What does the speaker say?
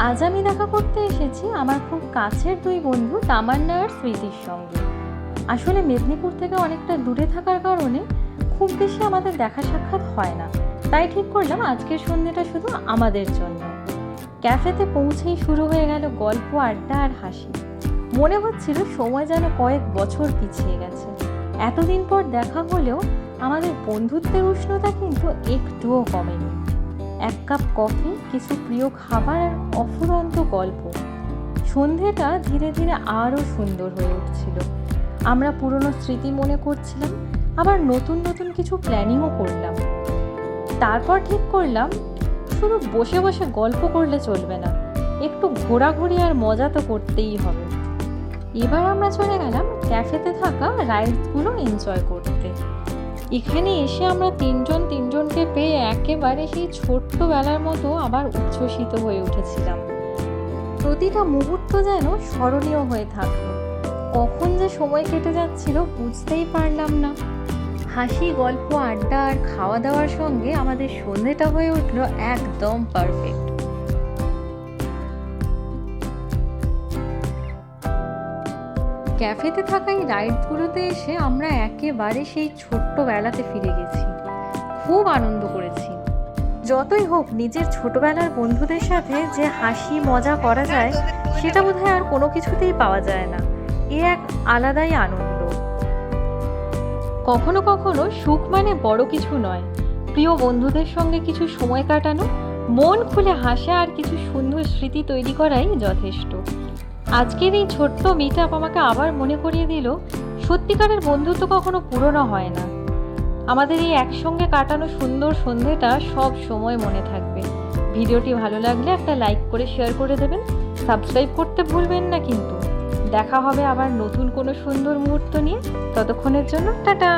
আজ আমি দেখা করতে এসেছি আমার খুব কাছের দুই বন্ধু তামান্না আর স্মৃতির সঙ্গে। আসলে মেদিনীপুর থেকে অনেকটা দূরে থাকার কারণে খুব বেশি আমাদের দেখা সাক্ষাৎ হয় না, তাই ঠিক করলাম আজকের সন্ধ্যেটা শুধু আমাদের জন্য। ক্যাফেতে পৌঁছেই শুরু হয়ে গেল গল্প, আড্ডা আর হাসি। মনে হচ্ছিল সময় যেন কয়েক বছর পিছিয়ে গেছে। এতদিন পর দেখা হলেও আমাদের বন্ধুত্বের উষ্ণতা কিন্তু একটুও কমেনি। এক কাপ কফি, কিছু প্রিয় খাবার আর অফুরন্ত গল্প। সন্ধেটা ধীরে ধীরে আরও সুন্দর হয়ে উঠছিল। আমরা পুরনো স্মৃতি মনে করছিলাম, আবার নতুন নতুন কিছু প্ল্যানিংও করলাম। তারপর ঠিক করলাম শুধু বসে বসে গল্প করলে চলবে না, একটু ঘোরাঘুরি আর মজা তো করতেই হবে। এবার আমরা চলে গেলাম ক্যাফেতে থাকা রাইডসগুলো এনজয় করতে। এখানে এসে আমরা তিনজনকে পেয়ে একেবারে সেই ছোট্টবেলার মতো আবার উচ্ছ্বসিত হয়ে উঠেছিলাম। প্রতিটা মুহূর্ত যেন স্মরণীয় হয়ে থাকলো। কখন যে সময় কেটে যাচ্ছিল বুঝতেই পারলাম না। হাসি, গল্প, আড্ডা আর খাওয়া দাওয়ার সঙ্গে আমাদের সন্ধ্যেটা হয়ে উঠলো একদম পারফেক্ট। ক্যাফেতে থাকা এই রাইডগুলোতে এসে আমরা একেবারে সেই ছোট্টবেলাতে ফিরে গেছি। খুব আনন্দ করেছি। যতই হোক, নিজের ছোটবেলার বন্ধুদের সাথে যে হাসি মজা করা যায় সেটা বোধহয় আর কোনো কিছুতেই পাওয়া যায় না। এ এক আলাদাই আনন্দ। কখনো কখনো সুখ মানে বড় কিছু নয়, প্রিয় বন্ধুদের সঙ্গে কিছু সময় কাটানো, মন খুলে হাসা আর কিছু সুন্দর স্মৃতি তৈরি করাই যথেষ্ট। আজকের এই ছোট্ট মিট আপ আমাকে আবার মনে করিয়ে দিল, সত্যিকারের বন্ধুত্ব কখনো পুরনো হয় না। আমাদের এই একসঙ্গে কাটানো সুন্দর সন্ধ্যেটা সব সময় মনে থাকবে। ভিডিওটি ভালো লাগলে একটা লাইক করে শেয়ার করে দেবেন, সাবস্ক্রাইব করতে ভুলবেন না কিন্তু। দেখা হবে আবার নতুন কোনো সুন্দর মুহূর্ত নিয়ে। ততক্ষণের জন্য টাটা।